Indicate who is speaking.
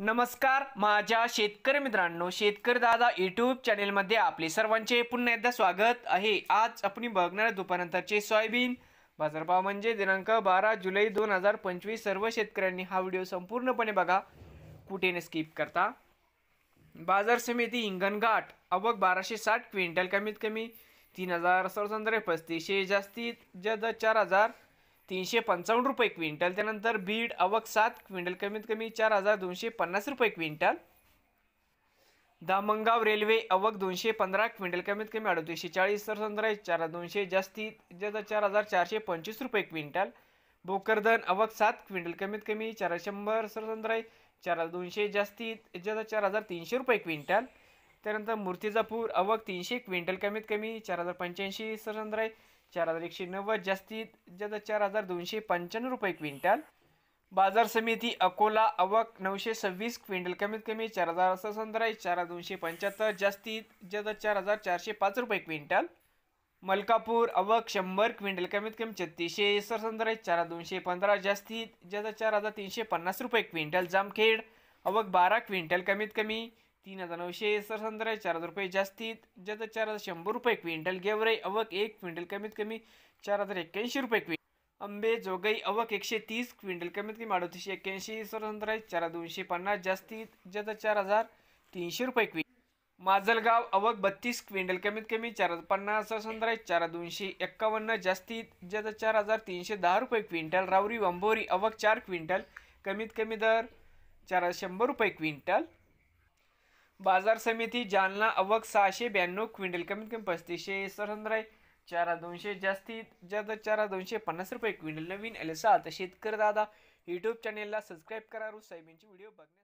Speaker 1: नमस्कार माझ्या शेतकरी मित्रांनो, शेतकरी दादा यूट्यूब चॅनेलमध्ये आपले सर्वांचे पुन्हा एकदा स्वागत आहे। आज आपण बघणार दुपारनंतरचे सोयाबीन बाजारभाव म्हणजे दिनांक 12 जुलै 2025। सर्व शेतकऱ्यांनी हा व्हिडिओ संपूर्णपणे बघा, कुठे न स्किप करता। बाजार समिती हिंगणघाट आवक 1260 क्विंटल, कमीत कमी 3035, जास्तीत जास्त 4355 रुपये क्विंटल। त्यानंतर बीड आवक 7 क्विंटल, कमीत कमी 4250 रुपये क्विंटल। दामणगाव रेल्वे आवक 215 क्विंटल, कमीत कमी 3840, सरसंद्राई 4200, जास्तीत जास्त 4425 रुपये क्विंटल। भोकरदन आवक 7 क्विंटल, कमीत कमी 400, सरसंद्राई 4200, जास्तीत जास्त 4300 रुपये क्विंटल। त्यानंतर मूर्तिजापूर आवक 300 क्विंटल, कमीत कमी 4085, सरसंद्राई 4190, जास्तीत जास्त 4295 रुपये क्विंटल। बाजार समिती अकोला आवक 926 क्विंटल, कमीत कमी 4000, सरसंद्राई 4275, जास्तीत जास्त 4405 रुपये क्विंटल। मलकापूर आवक 100 क्विंटल, कमीत कमी 3600, सरसंद्राई 4215, जास्तीत जास्त 4350 रुपये क्विंटल। जामखेड आवक 12 क्विंटल, कमीत कमी 3900, सरसंद्राई 4000 रुपये, जास्तीत जास्त 4100 रुपये क्विंटल। गेवराई आवक 1 क्विंटल, कमीत कमी 4081 रुपये क्विंटल। अंबेजोगाई आवक 130 क्विंटल, कमीत कमी 3881, सरसंद्राई 4250, जास्तीत जास्त 4300 रुपये क्विंटल। माजलगाव आवक 32 क्विंटल, कमीत कमी 4050, सरसंद्राई 4251, जास्तीत जास्त 4310 रुपये क्विंटल। रावरी वंबोरी आवक 4 क्विंटल, कमीत कमी दर 400 रुपये क्विंटल। बाजार समिती जालना आवक 692 क्विंटल, कमीत कमी 3500, सरसंद्राई 4200, जास्तीत जास्त 4250 रुपये क्विंटल। नवीन एलसा शेतकरी दादा यूट्यूब चॅनेलला सबस्क्राईब करा, रोज सोयाबीनचे व्हिडिओ बघण्यासाठी।